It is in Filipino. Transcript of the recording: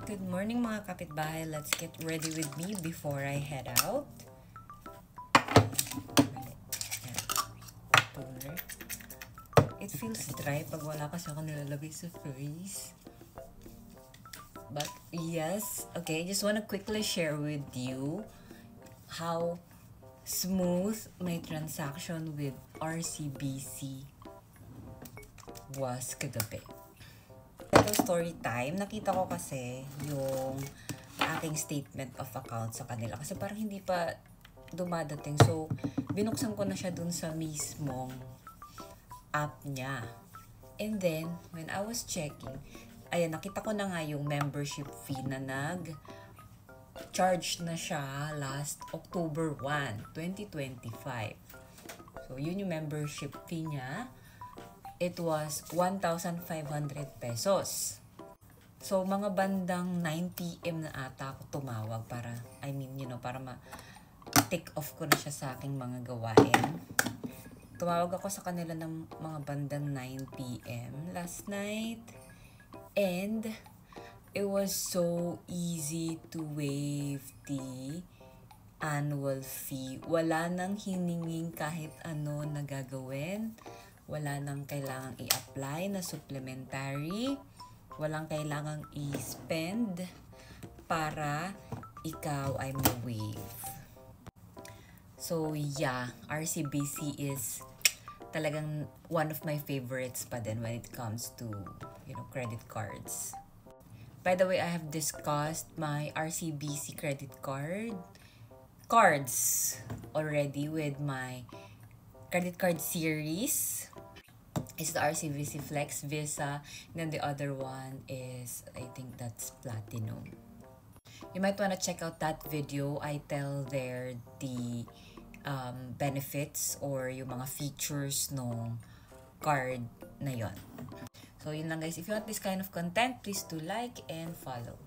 Good morning mga kapitbahay. Let's get ready with me before I head out. It feels dry pag wala kasi ako nilalagay sa face. But yes, okay, just want to quickly share with you how smooth my transaction with RCBC was kagabi. Ito story time, nakita ko kasi yung aking statement of account sa kanila kasi parang hindi pa dumadating. So, binuksan ko na siya dun sa mismong app niya. And then, when I was checking, ayan, nakita ko na nga yung membership fee na charge na siya last October 1, 2025. So, yun yung membership fee niya. It was 1,500 pesos. So, mga bandang 9 PM na ata ako tumawag para, para ma-tick off ko na siya sa aking mga gawain. Tumawag ako sa kanila ng mga bandang 9 PM last night. And it was so easy to waive the annual fee. Wala nang hininging kahit ano na gagawin. Wala nang kailangang i-apply na supplementary. Walang kailangang i-spend para ikaw ay ma-waive. So yeah, RCBC is talagang one of my favorites pa din when it comes to, credit cards. By the way, I have discussed my RCBC credit cards already with my credit card series. It's the RCBC Flex Visa, and then the other one is, I think that's Platinum. You might want to check out that video. I tell there the benefits or yung mga features ng card na yon. So yun lang guys, if you want this kind of content, please do like and follow.